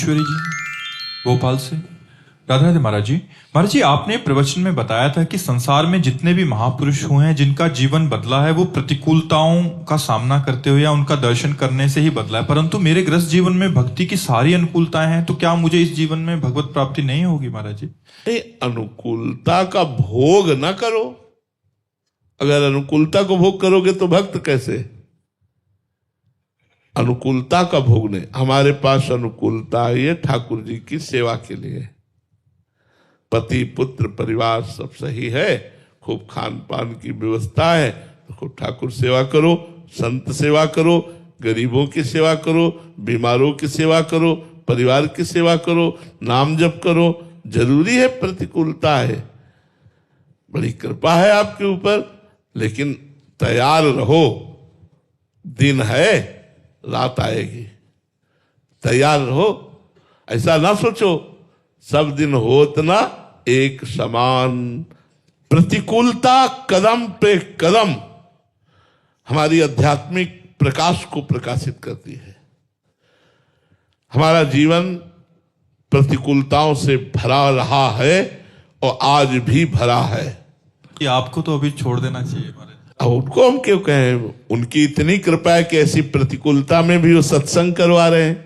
ईश्वरी जी भोपाल से। राधे राधे महाराज जी। महाराज जी, आपने प्रवचन में बताया था कि संसार में जितने भी महापुरुष हुए हैं जिनका जीवन बदला है वो प्रतिकूलताओं का सामना करते हुए या उनका दर्शन करने से ही बदला है, परंतु मेरे गृहस्थ जीवन में भक्ति की सारी अनुकूलताएं हैं, तो क्या मुझे इस जीवन में भगवत प्राप्ति नहीं होगी महाराज जी? अनुकूलता का भोग न करो। अगर अनुकूलता को भोग करोगे तो भक्त कैसे? अनुकूलता का भोग नहीं। हमारे पास अनुकूलता ये ठाकुर जी की सेवा के लिए, पति पुत्र परिवार सब सही है, खूब खान पान की व्यवस्था है, तो खूब ठाकुर सेवा करो, संत सेवा करो, गरीबों की सेवा करो, बीमारों की सेवा करो, परिवार की सेवा करो, नाम जप करो। जरूरी है प्रतिकूलता है, बड़ी कृपा है आपके ऊपर, लेकिन तैयार रहो, दिन है रात आएगी, तैयार रहो। ऐसा ना सोचो सब दिन होत ना एक समान। प्रतिकूलता कदम पे कदम हमारी आध्यात्मिक प्रकाश को प्रकाशित करती है। हमारा जीवन प्रतिकूलताओं से भरा रहा है और आज भी भरा है। कि आपको तो अभी छोड़ देना चाहिए महाराज। अब उनको हम क्यों कहें? उनकी इतनी कृपा है कि ऐसी प्रतिकूलता में भी वो सत्संग करवा रहे हैं,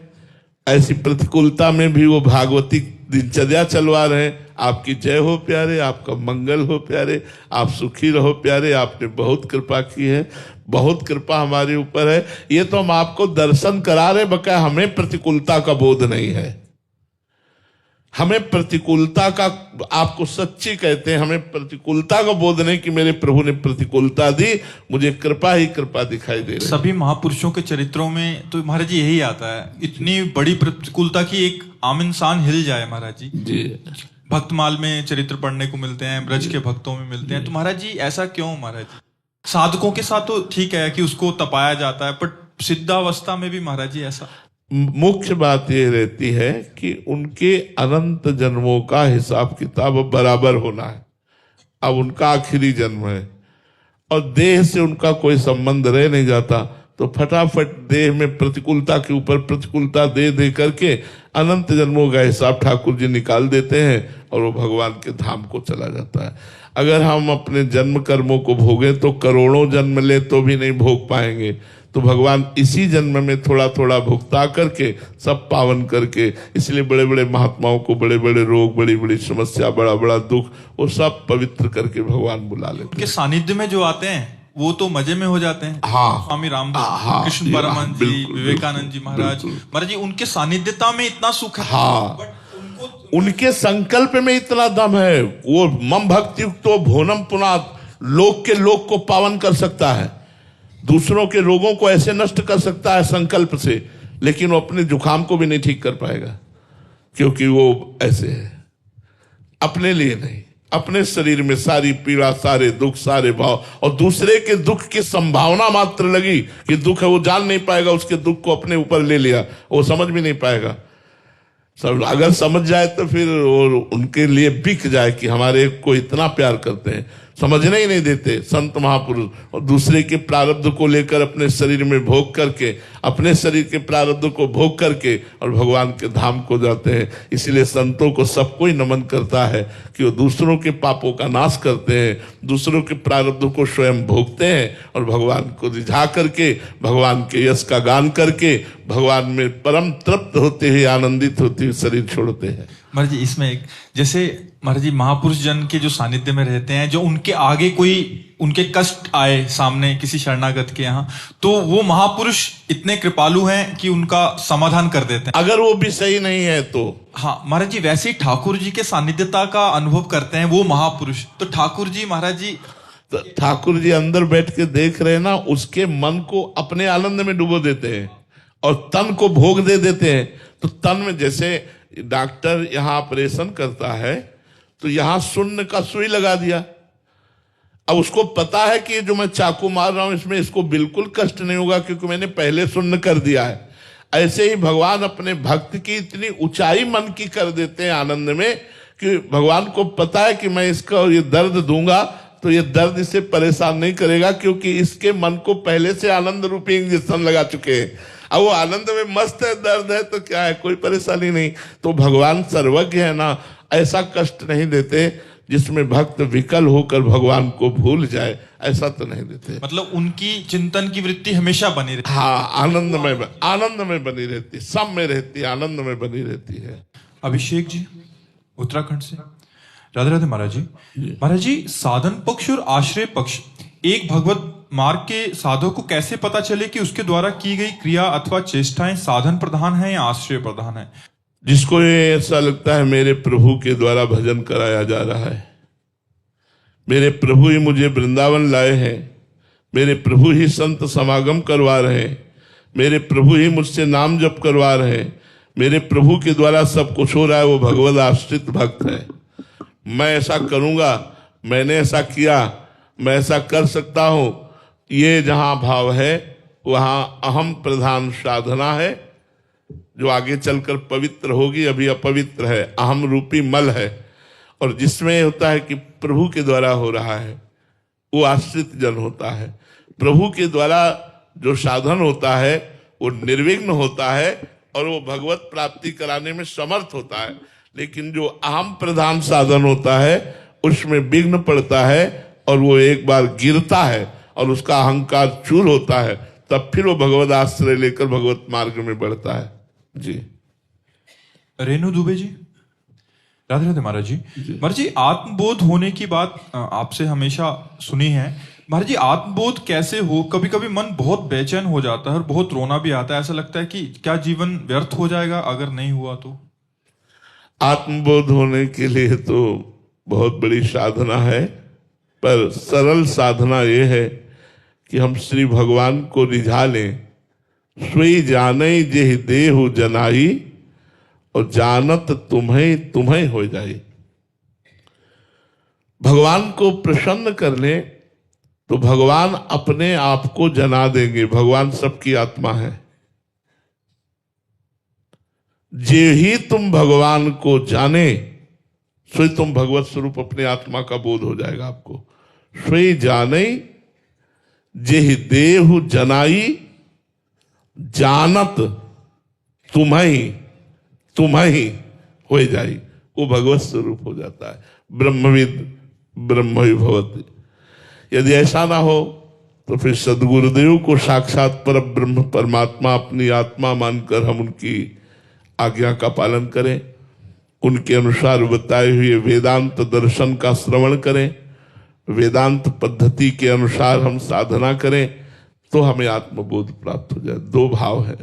ऐसी प्रतिकूलता में भी वो भागवती दिनचर्या चलवा रहे हैं। आपकी जय हो प्यारे, आपका मंगल हो प्यारे, आप सुखी रहो प्यारे। आपने बहुत कृपा की है, बहुत कृपा हमारे ऊपर है। ये तो हम आपको दर्शन करा रहे, बकाया हमें प्रतिकूलता का बोध नहीं है। हमें प्रतिकूलता का, आपको सच्ची कहते हैं, हमें प्रतिकूलता का बोध नहीं कि मेरे प्रभु ने प्रतिकूलता दी, मुझे कृपा ही कृपा दिखाई दे रही है। सभी महापुरुषों के चरित्रों में तो महाराज जी यही आता है, इतनी बड़ी प्रतिकूलता की एक आम इंसान हिल जाए महाराज जी। भक्तमाल में चरित्र पढ़ने को मिलते हैं, ब्रज के भक्तों में मिलते हैं, तो महाराज जी ऐसा क्यों? महाराज जी साधकों के साथ तो ठीक है कि उसको तपाया जाता है, पर सिद्धावस्था में भी महाराज जी ऐसा। मुख्य बात यह रहती है कि उनके अनंत जन्मों का हिसाब किताब बराबर होना है। अब उनका आखिरी जन्म है और देह से उनका कोई संबंध रह नहीं जाता, तो फटाफट देह में प्रतिकूलता के ऊपर प्रतिकूलता दे दे करके अनंत जन्मों का हिसाब ठाकुर जी निकाल देते हैं और वो भगवान के धाम को चला जाता है। अगर हम अपने जन्म कर्मों को भोगे तो करोड़ों जन्म ले तो भी नहीं भोग पाएंगे, तो भगवान इसी जन्म में थोड़ा थोड़ा भुगता करके सब पावन करके, इसलिए बड़े बड़े महात्माओं को बड़े बड़े रोग, बड़ी बड़ी समस्या, बड़ा बड़ा दुख, वो सब पवित्र करके भगवान बुला लेते हैं। उनके सानिध्य में जो आते हैं वो तो मजे में हो जाते हैं। हाँ, स्वामी रामदास, कृष्ण परमहंस जी, विवेकानंद जी महाराज, महाराज जी उनके सानिध्यता में इतना सुख है। हाँ, उनके संकल्प में इतना दम है। वो मम भक्ति तो भोनम पुनाद, लोक के लोक को पावन कर सकता है, दूसरों के रोगों को ऐसे नष्ट कर सकता है संकल्प से, लेकिन वो अपने जुकाम को भी नहीं ठीक कर पाएगा, क्योंकि वो ऐसे है। अपने लिए नहीं, अपने शरीर में सारी पीड़ा, सारे दुख, सारे भाव, और दूसरे के दुख की संभावना मात्र लगी कि दुख है, वो जान नहीं पाएगा, उसके दुख को अपने ऊपर ले लिया, वो समझ भी नहीं पाएगा। सब अगर समझ जाए तो फिर और उनके लिए बिक जाए कि हमारे को इतना प्यार करते हैं, समझने ही नहीं देते संत महापुरुष। और दूसरे के प्रारब्ध को लेकर अपने शरीर में भोग करके, अपने शरीर के प्रारब्ध को भोग करके और भगवान के धाम को जाते हैं। इसलिए संतों को सबको ही नमन करता है कि वो दूसरों के पापों का नाश करते हैं, दूसरों के प्रारब्ध को स्वयं भोगते हैं और भगवान को रिझा करके, भगवान के यश का गान करके, भगवान में परम तृप्त होते हुए, आनंदित होते हुए शरीर छोड़ते हैं। महाराज जी इसमें एक, जैसे महाराज जी महापुरुष जन के जो सानिध्य में रहते हैं, जो उनके आगे कोई उनके कष्ट आए सामने किसी शरणागत के यहाँ, तो वो महापुरुष इतने कृपालु हैं कि उनका समाधान कर देते हैं, अगर वो भी सही नहीं है तो। हाँ महाराज जी, वैसे ही ठाकुर जी के सानिध्यता का अनुभव करते हैं वो महापुरुष, तो ठाकुर जी महाराज जी, तो ठाकुर जी अंदर बैठ के देख रहे हैं ना, उसके मन को अपने आनंद में डुबो देते हैं और तन को भोग दे देते हैं। तो तन में, जैसे डॉक्टर यहाँ ऑपरेशन करता है तो यहाँ शून्य का सुई लगा दिया, अब उसको पता है कि जो मैं चाकू मार रहा हूं इसमें इसको बिल्कुल कष्ट नहीं होगा क्योंकि मैंने पहले शून्य कर दिया है। ऐसे ही भगवान अपने भक्त की इतनी ऊंचाई मन की कर देते हैं आनंद में कि भगवान को पता है कि मैं इसका ये दर्द दूंगा तो ये दर्द इसे परेशान नहीं करेगा, क्योंकि इसके मन को पहले से आनंद रूपी इंजेक्शन लगा चुके हैं। अब वो आनंद में मस्त है, दर्द है तो क्या है, कोई परेशानी नहीं। तो भगवान सर्वज्ञ है ना, ऐसा कष्ट नहीं देते जिसमें भक्त विकल होकर भगवान को भूल जाए, ऐसा तो नहीं देते। मतलब उनकी चिंतन की वृत्ति हमेशा बनी रहती। हाँ, आनंद में बनी रहती, सब में रहती, आनंद में बनी रहती है। अभिषेक जी उत्तराखंड से, राधे राधे महाराज जी। महाराज जी, साधन पक्ष और आश्रय पक्ष, एक भगवत मार्ग के साधक को कैसे पता चले कि उसके द्वारा की गई क्रिया अथवा चेष्टाएं साधन प्रधान है या आश्रय प्रधान है? जिसको ये ऐसा लगता है मेरे प्रभु के द्वारा भजन कराया जा रहा है, मेरे प्रभु ही मुझे वृंदावन लाए हैं, मेरे प्रभु ही संत समागम करवा रहे हैं, मेरे प्रभु ही मुझसे नाम जप करवा रहे हैं, मेरे प्रभु के द्वारा सब कुछ हो रहा है, वो भगवद आश्रित भक्त है। मैं ऐसा करूंगा, मैंने ऐसा किया, मैं ऐसा कर सकता हूं, ये जहां भाव है वहां अहम प्रधान साधना है, जो आगे चलकर पवित्र होगी, अभी अपवित्र है, अहम रूपी मल है। और जिसमें होता है कि प्रभु के द्वारा हो रहा है, वो आश्रित जन होता है। प्रभु के द्वारा जो साधन होता है वो निर्विघ्न होता है और वो भगवत प्राप्ति कराने में समर्थ होता है। लेकिन जो अहम प्रधान साधन होता है उसमें विघ्न पड़ता है और वो एक बार गिरता है और उसका अहंकार चूर होता है, तब फिर वो भगवत आश्रय लेकर भगवत मार्ग में बढ़ता है। जी रेणु दुबे जी, राधे राधे महाराज जी। महाराज जी, आत्मबोध होने की बात आपसे हमेशा सुनी है। महाराज जी, आत्मबोध कैसे हो? कभी कभी मन बहुत बेचैन हो जाता है और बहुत रोना भी आता है, ऐसा लगता है कि क्या जीवन व्यर्थ हो जाएगा अगर नहीं हुआ तो? आत्मबोध होने के लिए तो बहुत बड़ी साधना है, पर सरल साधना ये है कि हम श्री भगवान को रिझा लें। सोई जाने जेहि देहु जनाई, और जानत तुम्हें तुम्हें हो जाए। भगवान को प्रसन्न कर ले तो भगवान अपने आप को जना देंगे। भगवान सबकी आत्मा है। जे ही तुम भगवान को जाने, सोई तुम भगवत स्वरूप अपने आत्मा का बोध हो जाएगा आपको। सोई जाने जेहि देहु जनाई, जानत तुम्हें ही हो जाई, वो भगवत स्वरूप हो जाता है। ब्रह्मविद ब्रह्म भवति। यदि ऐसा ना हो तो फिर सदगुरुदेव को साक्षात पर ब्रह्म परमात्मा अपनी आत्मा मानकर हम उनकी आज्ञा का पालन करें, उनके अनुसार बताए हुए वेदांत दर्शन का श्रवण करें, वेदांत पद्धति के अनुसार हम साधना करें, तो हमें आत्मबोध प्राप्त हो जाए। दो भाव है,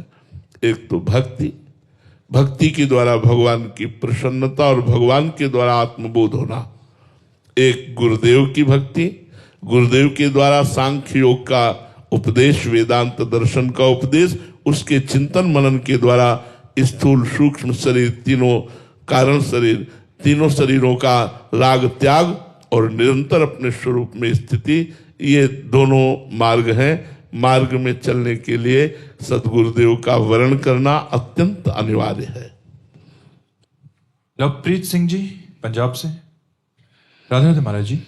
एक तो भक्ति के द्वारा भगवान की प्रसन्नता और भगवान के द्वारा आत्मबोध होना। एक गुरुदेव की भक्ति, गुरुदेव के द्वारा सांख्य योग का उपदेश, वेदांत दर्शन का उपदेश, उसके चिंतन मनन के द्वारा स्थूल सूक्ष्म शरीर, तीनों कारण शरीर, तीनों शरीरों का राग त्याग और निरंतर अपने स्वरूप में स्थिति, ये दोनों मार्ग हैं। मार्ग में चलने के लिए सदगुरुदेव का वर्ण करना अत्यंत अनिवार्य है। लवप्रीत सिंह जी पंजाब से, राधे राधे महाराज जी।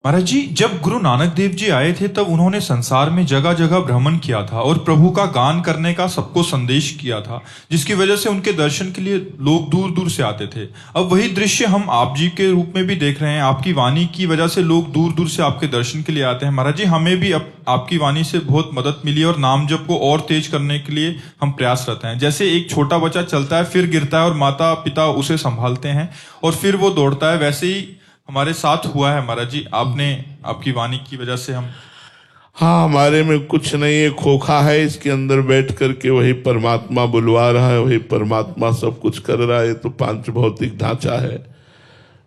महाराज जी, जब गुरु नानक देव जी आए थे तब उन्होंने संसार में जगह जगह भ्रमण किया था और प्रभु का गान करने का सबको संदेश किया था, जिसकी वजह से उनके दर्शन के लिए लोग दूर दूर से आते थे। अब वही दृश्य हम आप जी के रूप में भी देख रहे हैं। आपकी वाणी की वजह से लोग दूर दूर से आपके दर्शन के लिए आते हैं। महाराज जी, हमें भी आपकी वाणी से बहुत मदद मिली और नाम जप को और तेज करने के लिए हम प्रयासरत हैं। जैसे एक छोटा बच्चा चलता है, फिर गिरता है और माता पिता उसे संभालते हैं और फिर वो दौड़ता है, वैसे ही हमारे साथ हुआ है। महाराज जी, आपकी वाणी की वजह से हम, हाँ, हमारे में कुछ नहीं है, खोखा है, इसके अंदर बैठ करके वही परमात्मा बुलवा रहा है, वही परमात्मा सब कुछ कर रहा है। तो पांच भौतिक ढांचा है।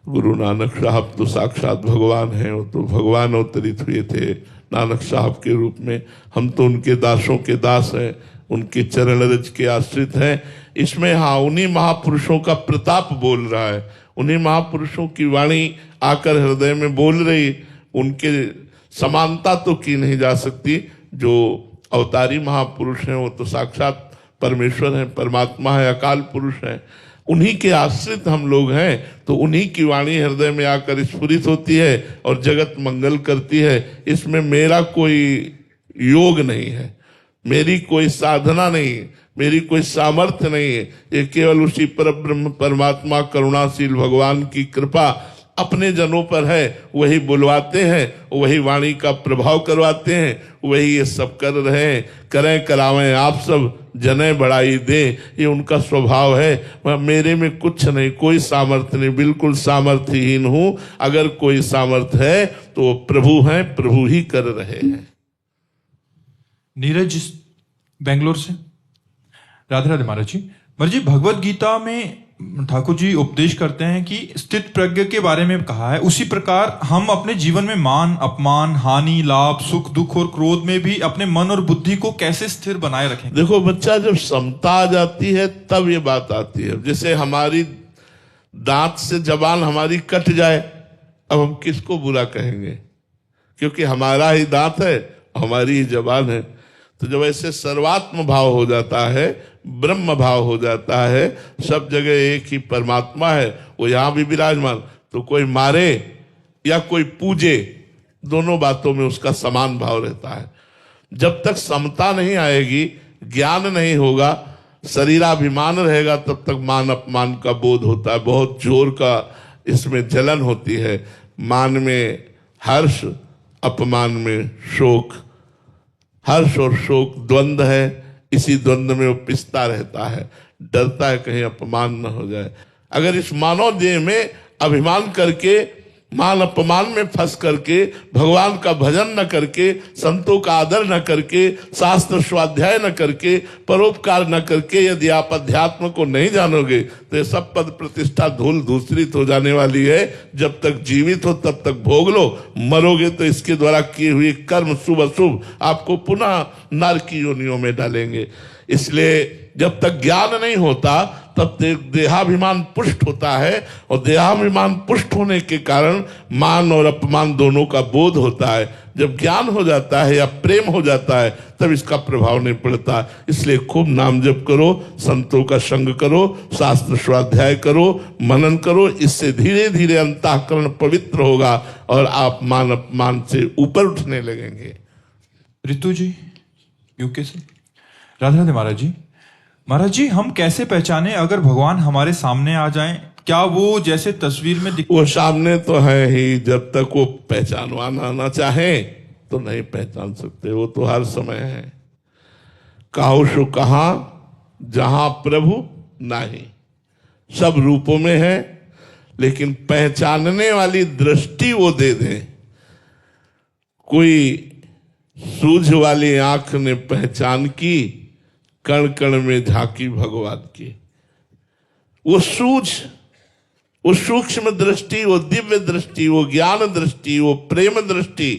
गुरु नानक साहब तो साक्षात भगवान हैं, वो तो भगवान अवतरित हुए थे नानक साहब के रूप में। हम तो उनके दासों के दास हैं, उनके चरण रज के आश्रित हैं। इसमें हाँ, उन्हीं महापुरुषों का प्रताप बोल रहा है, उन्हीं महापुरुषों की वाणी आकर हृदय में बोल रही। उनके समानता तो की नहीं जा सकती। जो अवतारी महापुरुष हैं वो तो साक्षात परमेश्वर हैं, परमात्मा है, अकाल पुरुष हैं। उन्हीं के आश्रित हम लोग हैं, तो उन्हीं की वाणी हृदय में आकर स्फुरित होती है और जगत मंगल करती है। इसमें मेरा कोई योग नहीं है, मेरी कोई साधना नहीं है, मेरी कोई सामर्थ्य नहीं है, ये केवल उसी परब्रह्म परमात्मा करुणाशील भगवान की कृपा अपने जनों पर है। वही बुलवाते हैं, वही वाणी का प्रभाव करवाते हैं, वही ये सब कर रहे हैं। करें करावें आप सब, जने बढ़ाई दे, ये उनका स्वभाव है। मेरे में कुछ नहीं, कोई सामर्थ्य नहीं, बिल्कुल सामर्थ्यहीन हूं। अगर कोई सामर्थ्य है तो वो प्रभु हैं, प्रभु ही कर रहे हैं। नीरज बेंगलोर से। राधे राधे महाराज जी। महाराज जी, भगवत गीता में ठाकुर जी उपदेश करते हैं कि स्थित प्रज्ञ के बारे में कहा है, उसी प्रकार हम अपने जीवन में मान अपमान, हानि लाभ, सुख दुख और क्रोध में भी अपने मन और बुद्धि को कैसे स्थिर बनाए रखें। देखो बच्चा, जब समता आ जाती है तब ये बात आती है। जैसे हमारी दांत से जबान हमारी कट जाए, अब हम किसको बुरा कहेंगे, क्योंकि हमारा ही दांत है, हमारी ही जबान है। तो जब ऐसे सर्वात्म भाव हो जाता है, ब्रह्म भाव हो जाता है, सब जगह एक ही परमात्मा है, वो यहां भी विराजमान, तो कोई मारे या कोई पूजे, दोनों बातों में उसका समान भाव रहता है। जब तक समता नहीं आएगी, ज्ञान नहीं होगा, शरीराभिमान रहेगा, तब तक मान अपमान का बोध होता है। बहुत जोर का इसमें जलन होती है। मान में हर्ष, अपमान में शोक। हर्ष और शोक द्वंद्व है, इसी द्वंद्व में वो पिसता रहता है, डरता है कहीं अपमान न हो जाए। अगर इस मानव देह में अभिमान करके, मान अपमान में फंस करके, भगवान का भजन न करके, संतों का आदर न करके, शास्त्र स्वाध्याय न करके, परोपकार न करके, यदि आप अध्यात्म को नहीं जानोगे तो ये सब पद प्रतिष्ठा धूल धूसरित हो जाने वाली है। जब तक जीवित हो तब तक भोग लो, मरोगे तो इसके द्वारा किए हुए कर्म शुभ अशुभ आपको पुनः नर की योनियों में डालेंगे। इसलिए जब तक ज्ञान नहीं होता तब देहाभिमान पुष्ट होता है, और देहाभिमान पुष्ट होने के कारण मान और अपमान दोनों का बोध होता है। जब ज्ञान हो जाता है या प्रेम हो जाता है तब इसका प्रभाव नहीं पड़ता। इसलिए खूब नाम जप करो, संतों का संग करो, शास्त्र स्वाध्याय करो, मनन करो। इससे धीरे धीरे अंतःकरण पवित्र होगा और आप मान अपमान से ऊपर उठने लगेंगे। रितु जी यूके से। राधे राधे महाराज जी। महाराज जी, हम कैसे पहचाने अगर भगवान हमारे सामने आ जाएं? क्या वो जैसे तस्वीर में वो सामने तो है ही, जब तक वो पहचानवाना ना चाहे तो नहीं पहचान सकते। वो तो हर समय है। कहो सो कहा जहां प्रभु नहीं, सब रूपों में है, लेकिन पहचानने वाली दृष्टि वो दे दे। कोई सूझ वाली आंख ने पहचान की, कण कण में झांकी भगवान की। वो सूझ, वो सूक्ष्म दृष्टि, वो दिव्य दृष्टि, वो ज्ञान दृष्टि, वो प्रेम दृष्टि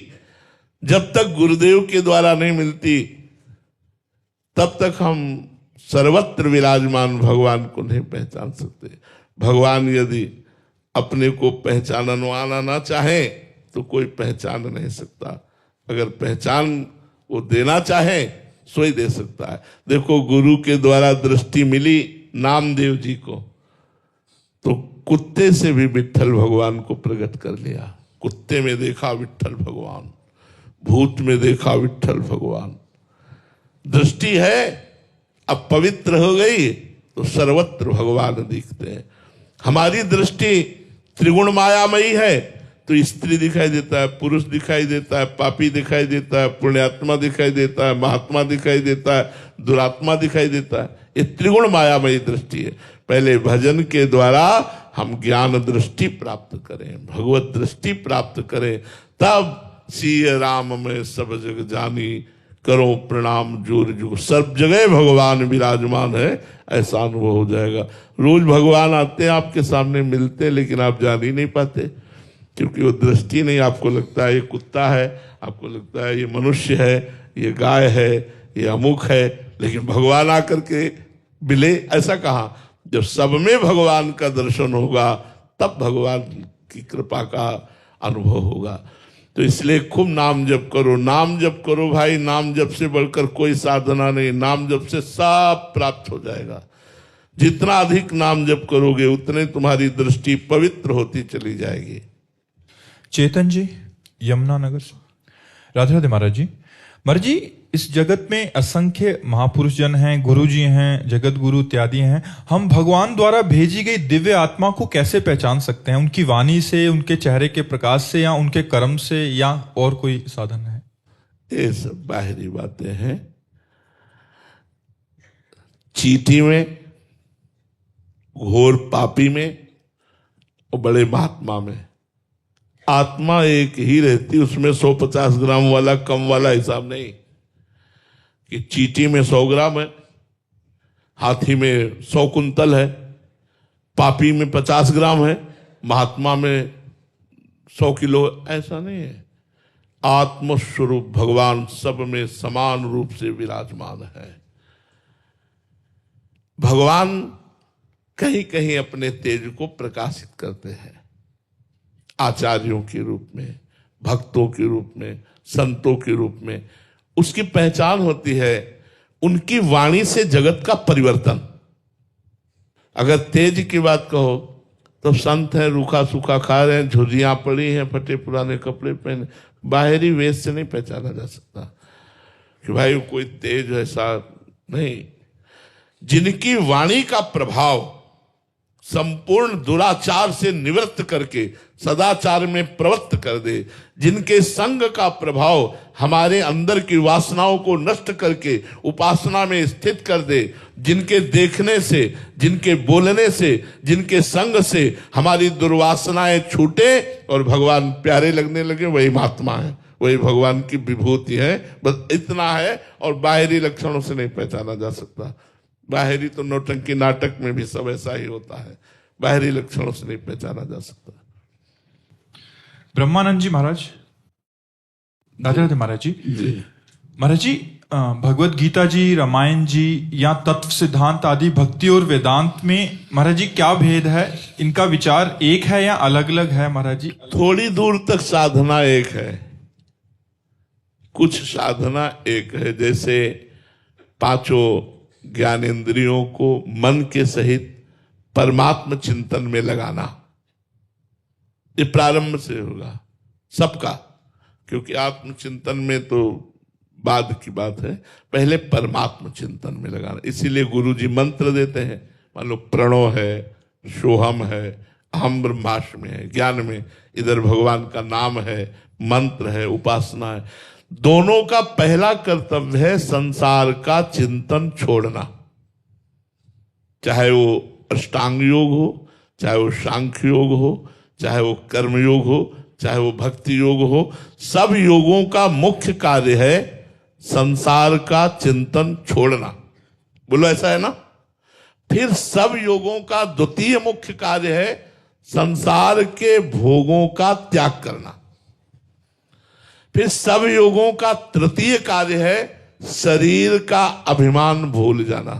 जब तक गुरुदेव के द्वारा नहीं मिलती तब तक हम सर्वत्र विराजमान भगवान को नहीं पहचान सकते। भगवान यदि अपने को पहचानवाना ना चाहे तो कोई पहचान नहीं सकता। अगर पहचान वो देना चाहे सो ही दे सकता है। देखो, गुरु के द्वारा दृष्टि मिली नामदेव जी को, तो कुत्ते से भी विट्ठल भगवान को प्रकट कर लिया। कुत्ते में देखा विट्ठल भगवान, भूत में देखा विट्ठल भगवान। दृष्टि है, अब पवित्र हो गई तो सर्वत्र भगवान दिखते हैं। हमारी दृष्टि त्रिगुण मायामयी है, तो स्त्री दिखाई देता है, पुरुष दिखाई देता है, पापी दिखाई देता है, पुण्यात्मा दिखाई देता है, महात्मा दिखाई देता है, दुरात्मा दिखाई देता है। ये त्रिगुण मायामयी दृष्टि है। पहले भजन के द्वारा हम ज्ञान दृष्टि प्राप्त करें, भगवत दृष्टि प्राप्त करें, तब सिय राम में सब जग जानी, करो प्रणाम जोर जो, सब जगह भगवान विराजमान है, ऐसा अनुभव हो जाएगा। रोज भगवान आते हैं आपके सामने, मिलते हैं, लेकिन आप जान ही नहीं पाते, क्योंकि वो दृष्टि नहीं। आपको लगता है ये कुत्ता है, आपको लगता है ये मनुष्य है, ये गाय है, ये अमुक है, लेकिन भगवान आकर के मिले, ऐसा कहा। जब सब में भगवान का दर्शन होगा तब भगवान की कृपा का अनुभव होगा। तो इसलिए खूब नाम जप करो, नाम जप करो भाई। नाम जप से बढ़कर कोई साधना नहीं। नाम जप से सब प्राप्त हो जाएगा। जितना अधिक नाम जप करोगे उतने तुम्हारी दृष्टि पवित्र होती चली जाएगी। चेतन जी यमुनानगर से। राधे राधे महाराज जी। महाराज जी, इस जगत में असंख्य महापुरुष जन हैं, गुरु जी हैं, जगत गुरु इत्यादि हैं। हम भगवान द्वारा भेजी गई दिव्य आत्मा को कैसे पहचान सकते हैं? उनकी वाणी से, उनके चेहरे के प्रकाश से, या उनके कर्म से, या और कोई साधन है? ये सब बाहरी बातें हैं। चींटी में, घोर पापी में और बड़े महात्मा में आत्मा एक ही रहती, उसमें 150 ग्राम वाला कम वाला हिसाब नहीं कि चींटी में 100 ग्राम है, हाथी में 100 कुंतल है, पापी में 50 ग्राम है, महात्मा में 100 किलो। ऐसा नहीं है। आत्मस्वरूप भगवान सब में समान रूप से विराजमान है। भगवान कहीं कहीं अपने तेज को प्रकाशित करते हैं, आचार्यों के रूप में, भक्तों के रूप में, संतों के रूप में। उसकी पहचान होती है उनकी वाणी से जगत का परिवर्तन। अगर तेज की बात कहो तो संत हैं, रूखा सूखा खा रहे हैं, झुर्रियां पड़ी हैं, फटे पुराने कपड़े पहने, बाहरी वेश से नहीं पहचाना जा सकता कि भाई कोई तेज ऐसा नहीं। जिनकी वाणी का प्रभाव संपूर्ण दुराचार से निवृत्त करके सदाचार में प्रवृत्त कर दे, जिनके संग का प्रभाव हमारे अंदर की वासनाओं को नष्ट करके उपासना में स्थित कर दे, जिनके देखने से, जिनके बोलने से, जिनके संग से हमारी दुर्वासनाएं छूटे और भगवान प्यारे लगने लगे, वही महात्मा है, वही भगवान की विभूति है। बस इतना है, और बाहरी लक्षणों से नहीं पहचाना जा सकता। बाहरी तो नौटंकी नाटक में भी सब ऐसा ही होता है, बाहरी लक्षणों से नहीं पहचाना जा सकता। ब्रह्मानंद जी महाराज, राधे राधे महाराज जी। महाराज जी, भगवत गीता जी, रामायण जी या तत्व सिद्धांत आदि भक्ति और वेदांत में महाराज जी क्या भेद है? इनका विचार एक है या अलग अलग है महाराज जी? थोड़ी दूर तक साधना एक है, कुछ साधना एक है। जैसे पांचों ज्ञानेंद्रियों को मन के सहित परमात्म चिंतन में लगाना, ये प्रारंभ से होगा सबका, क्योंकि आत्म चिंतन में तो बाद की बात है, पहले परमात्म चिंतन में लगाना। इसीलिए गुरु जी मंत्र देते हैं। मान लो प्रणव है, सोहम है, अहम ब्रह्मास्मि है, ज्ञान में इधर भगवान का नाम है, मंत्र है, उपासना है। दोनों का पहला कर्तव्य है संसार का चिंतन छोड़ना, चाहे वो अष्टांग योग हो, चाहे वो सांख्य योग हो, चाहे वो कर्म योग हो, चाहे वो भक्ति योग हो। सब योगों का मुख्य कार्य है संसार का चिंतन छोड़ना। बोलो ऐसा है ना? फिर सब योगों का द्वितीय मुख्य कार्य है संसार के भोगों का त्याग करना। फिर सब योगों का तृतीय कार्य है शरीर का अभिमान भूल जाना,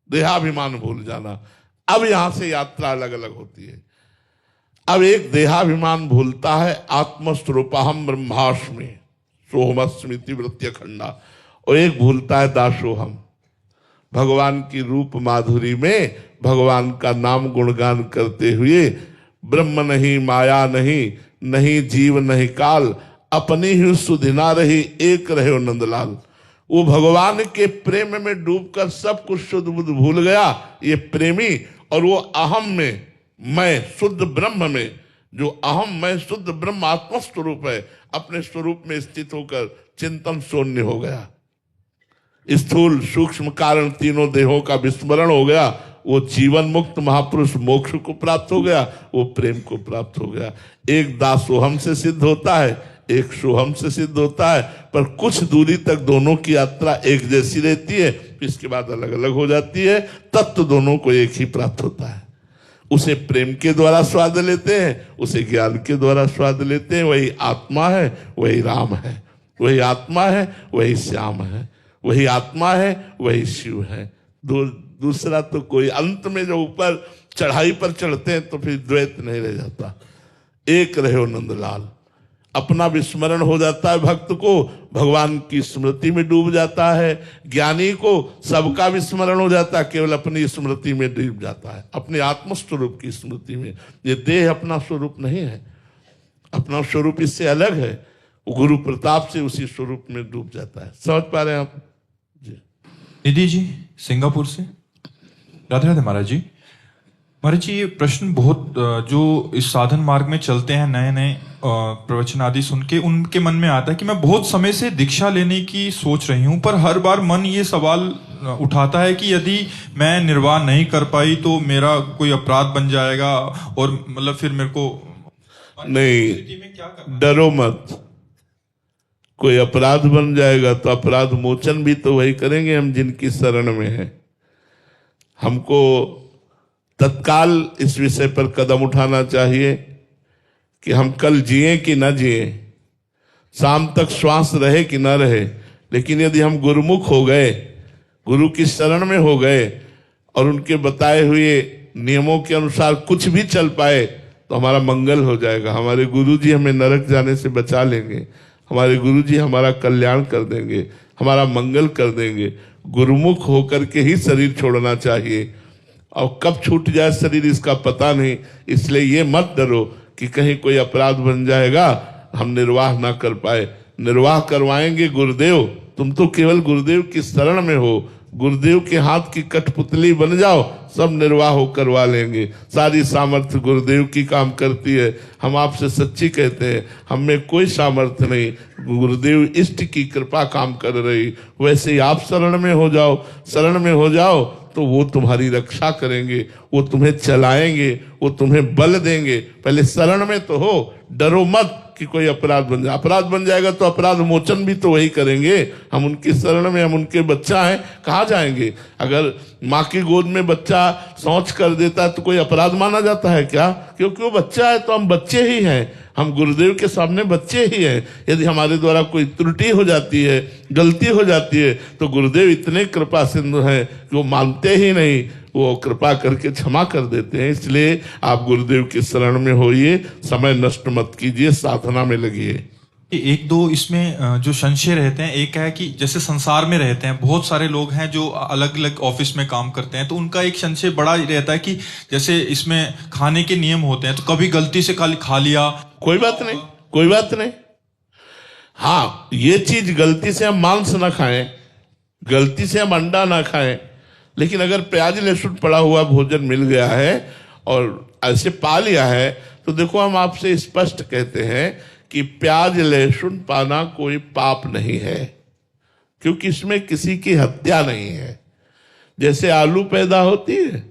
देहाभिमान भूल जाना। अब यहां से यात्रा अलग अलग होती है। अब एक देहाभिमान भूलता है, आत्मस्वरूपहम ब्रह्मास्मि सोहमस्मिति वृत्य खंडा, और एक भूलता है दासोहम, भगवान की रूप माधुरी में भगवान का नाम गुणगान करते हुए, ब्रह्म नहीं माया नहीं, नहीं जीव नहीं काल, अपनी ही सुधि ना रही, एक रहे नंदलाल। वो भगवान के प्रेम में डूबकर सब कुछ शुद्ध बुद्ध भूल गया, ये प्रेमी। और वो अहम में, मैं शुद्ध ब्रह्म में, जो अहम मैं शुद्ध ब्रह्म आत्मस्वरूप है, अपने स्वरूप में स्थित होकर चिंतन शून्य हो गया। स्थूल सूक्ष्म कारण तीनों देहों का विस्मरण हो गया। वो जीवन मुक्त महापुरुष मोक्ष को प्राप्त हो गया, वो प्रेम को प्राप्त हो गया। एक दासोहम से सिद्ध होता है, एक सोहम से सिद्ध होता है, पर कुछ दूरी तक दोनों की यात्रा एक जैसी रहती है, इसके बाद अलग अलग हो जाती है। तत्व दोनों को एक ही प्राप्त होता है। उसे प्रेम के द्वारा स्वाद लेते हैं, उसे ज्ञान के द्वारा स्वाद लेते हैं। वही आत्मा है, वही राम है, वही आत्मा है, वही श्याम है, वही आत्मा है, वही शिव है। दूसरा तो कोई, अंत में जो ऊपर चढ़ाई पर चढ़ते हैं तो फिर द्वैत नहीं रह जाता, एक रहे नंदलाल। अपना विस्मरण हो जाता है भक्त को, भगवान की स्मृति में डूब जाता है। ज्ञानी को सबका विस्मरण हो जाता है, केवल अपनी स्मृति में डूब जाता है, अपने आत्मस्वरूप की स्मृति में। ये देह अपना स्वरूप नहीं है, अपना स्वरूप इससे अलग है। वो गुरु प्रताप से उसी स्वरूप में डूब जाता है। समझ पा रहे हैं आप जी? निधि जी सिंगापुर से। राधे राधे महाराज जी। महाराज जी ये प्रश्न बहुत जो इस साधन मार्ग में चलते हैं, नए नए प्रवचन आदि सुन के उनके मन में आता है कि मैं बहुत समय से दीक्षा लेने की सोच रही हूँ, पर हर बार मन ये सवाल उठाता है कि यदि मैं निर्वाह नहीं कर पाई तो मेरा कोई अपराध बन जाएगा, और मतलब फिर मेरे को नहीं, डरो मत। कोई अपराध बन जाएगा तो अपराध मोचन भी तो वही करेंगे हम जिनकी शरण में है। हमको तत्काल इस विषय पर कदम उठाना चाहिए कि हम कल जिए कि न जिए, शाम तक श्वास रहे कि न रहे, लेकिन यदि हम गुरुमुख हो गए, गुरु की शरण में हो गए और उनके बताए हुए नियमों के अनुसार कुछ भी चल पाए तो हमारा मंगल हो जाएगा। हमारे गुरुजी हमें नरक जाने से बचा लेंगे, हमारे गुरुजी हमारा कल्याण कर देंगे, हमारा मंगल कर देंगे। गुरुमुख होकर के ही शरीर छोड़ना चाहिए, और कब छूट जाए शरीर इसका पता नहीं। इसलिए ये मत डरो कि कहीं कोई अपराध बन जाएगा, हम निर्वाह ना कर पाए। निर्वाह करवाएंगे गुरुदेव। तुम तो केवल गुरुदेव की शरण में हो, गुरुदेव के हाथ की कठपुतली बन जाओ, सब निर्वाह हो करवा लेंगे। सारी सामर्थ्य गुरुदेव की काम करती है। हम आपसे सच्ची कहते हैं, हम में कोई सामर्थ्य नहीं, गुरुदेव इष्ट की कृपा काम कर रही। वैसे ही आप शरण में हो जाओ, शरण में हो जाओ तो वो तुम्हारी रक्षा करेंगे, वो तुम्हें चलाएंगे, वो तुम्हें बल देंगे। पहले शरण में तो हो, डरो मत कि कोई अपराध बन जाए। अपराध बन जाएगा तो अपराध मोचन भी तो वही करेंगे। हम उनकी शरण में, हम उनके बच्चा हैं, कहाँ जाएंगे? अगर माँ की गोद में बच्चा शौच कर देता है तो कोई अपराध माना जाता है क्या? क्योंकि वो बच्चा है तो हम बच्चे ही हैं, हम गुरुदेव के सामने बच्चे ही हैं। यदि हमारे द्वारा कोई त्रुटि हो जाती है, गलती हो जाती है, तो गुरुदेव इतने कृपा सिंधु हैं कि वो मानते ही नहीं, वो कृपा करके क्षमा कर देते हैं। इसलिए आप गुरुदेव की शरण में होइए, समय नष्ट मत कीजिए, साधना में लगिए। एक दो इसमें जो संशय रहते हैं, एक है कि जैसे संसार में रहते हैं बहुत सारे लोग हैं जो अलग अलग ऑफिस में काम करते हैं, तो उनका एक संशय बड़ा रहता है कि जैसे इसमें खाने के नियम होते हैं, तो कभी गलती से खा लिया, कोई बात नहीं, कोई बात नहीं। हाँ, ये चीज गलती से हम मांस ना खाएं, गलती से हम अंडा ना खाएं, लेकिन अगर प्याज लहसुन पड़ा हुआ भोजन मिल गया है और ऐसे पा लिया है, तो देखो हम आपसे स्पष्ट कहते हैं कि प्याज लहसुन पाना कोई पाप नहीं है, क्योंकि इसमें किसी की हत्या नहीं है। जैसे आलू पैदा होती है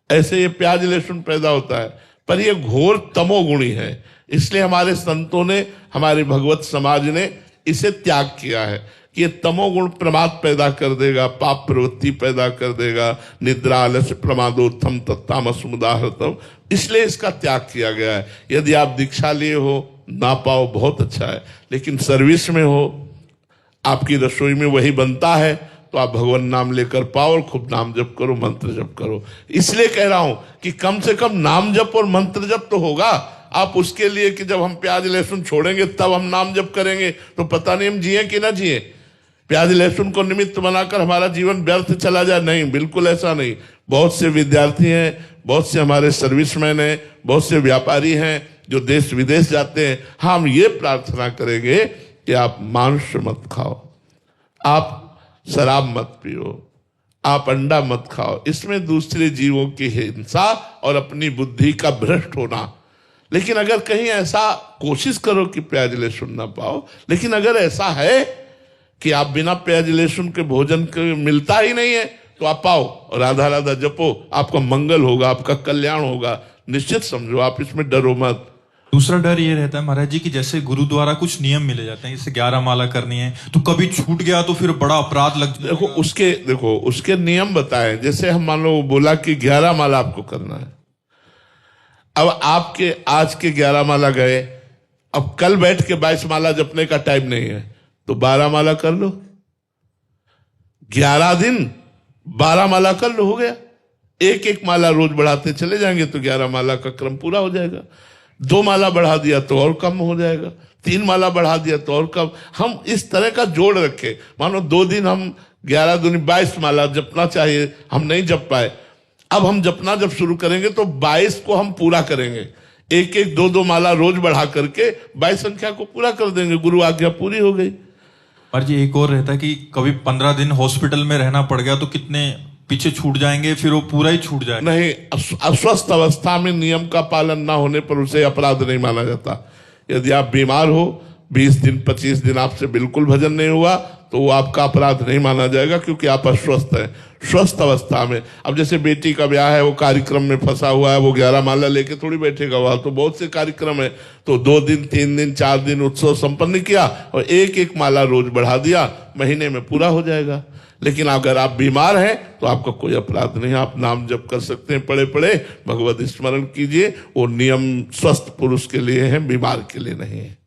ऐसे ये प्याज लहसुन पैदा होता है, पर ये घोर तमोगुणी है। इसलिए हमारे संतों ने, हमारे भगवत समाज ने इसे त्याग किया है कि ये तमोगुण प्रमाद पैदा कर देगा, पाप प्रवृत्ति पैदा कर देगा, निद्रा आलस्य प्रमादोत्थम तत्तामस मुदाहृतम। इसलिए इसका त्याग किया गया है। यदि आप दीक्षा लिए हो, ना पाओ बहुत अच्छा है, लेकिन सर्विस में हो, आपकी रसोई में वही बनता है, तो आप भगवान नाम लेकर पाओ और खूब नाम जप करो, मंत्र जप करो। इसलिए कह रहा हूं कि कम से कम नाम जप और मंत्र जप तो होगा। आप उसके लिए कि जब हम प्याज लहसुन छोड़ेंगे तब हम नाम जप करेंगे, तो पता नहीं हम जिए कि ना जिए। प्याज लहसुन को निमित्त बनाकर हमारा जीवन व्यर्थ चला जाए, नहीं, बिल्कुल ऐसा नहीं। बहुत से विद्यार्थी हैं, बहुत से हमारे सर्विसमैन हैं, बहुत से व्यापारी हैं जो देश विदेश जाते हैं। हम ये प्रार्थना करेंगे कि आप मांस मत खाओ, आप शराब मत पियो, आप अंडा मत खाओ। इसमें दूसरे जीवों की हिंसा और अपनी बुद्धि का भ्रष्ट होना। लेकिन अगर कहीं ऐसा, कोशिश करो कि प्याज लहसुन ना पाओ, लेकिन अगर ऐसा है कि आप बिना प्याज लहसुन के भोजन के मिलता ही नहीं है, तो आप पाओ और राधा राधा जपो, आपका मंगल होगा, आपका कल्याण होगा, निश्चित समझो। आप इसमें डरो मत। दूसरा डर ये रहता है महाराज जी कि जैसे गुरु द्वारा कुछ नियम मिले जाते हैं, जैसे 11 माला करनी है, तो कभी छूट गया तो फिर बड़ा अपराध लग जाएगा। देखो उसके नियम बताए। जैसे हम मान लो बोला कि 11 माला आपको करना है, अब आपके आज के 11 माला गए, अब कल बैठ के 22 माला जपने का टाइम नहीं है, तो 12 माला कर लो। 11 दिन 12 माला कर लो, हो गया। एक एक माला रोज बढ़ाते चले जाएंगे तो 11 माला का क्रम पूरा हो जाएगा। 2 माला बढ़ा दिया तो और कम हो जाएगा, 3 माला बढ़ा दिया तो और कम। हम इस तरह का जोड़ रखे। मानो 2 दिन हम 11 दूनी 22 माला जपना चाहिए, हम नहीं जप पाए। अब हम जपना जब शुरू करेंगे तो 22 को हम पूरा करेंगे। एक एक दो दो माला रोज बढ़ा करके 22 संख्या को पूरा कर देंगे, गुरु आज्ञा पूरी हो गई। और जी एक और रहता है कि कभी 15 दिन हॉस्पिटल में रहना पड़ गया तो कितने पीछे छूट जाएंगे, फिर वो पूरा ही छूट जाएगा। नहीं, अस्वस्थ अवस्था में नियम का पालन ना होने पर उसे अपराध नहीं माना जाता। यदि आप बीमार हो, 20 दिन 25 दिन आपसे बिल्कुल भजन नहीं हुआ, तो वो आपका अपराध नहीं माना जाएगा, क्योंकि आप अस्वस्थ हैं। स्वस्थ अवस्था में, अब जैसे बेटी का ब्याह है, वो कार्यक्रम में फंसा हुआ है, वो 11 माला लेके थोड़ी बैठेगा, वहां तो बहुत से कार्यक्रम है, तो 2 दिन 3 दिन 4 दिन उत्सव संपन्न किया और एक एक माला रोज बढ़ा दिया, महीने में पूरा हो जाएगा। लेकिन अगर आप बीमार हैं तो आपका कोई अपराध नहीं, आप नाम जप कर सकते हैं, पड़े पड़े भगवत स्मरण कीजिए। वो नियम स्वस्थ पुरुष के लिए है, बीमार के लिए नहीं है।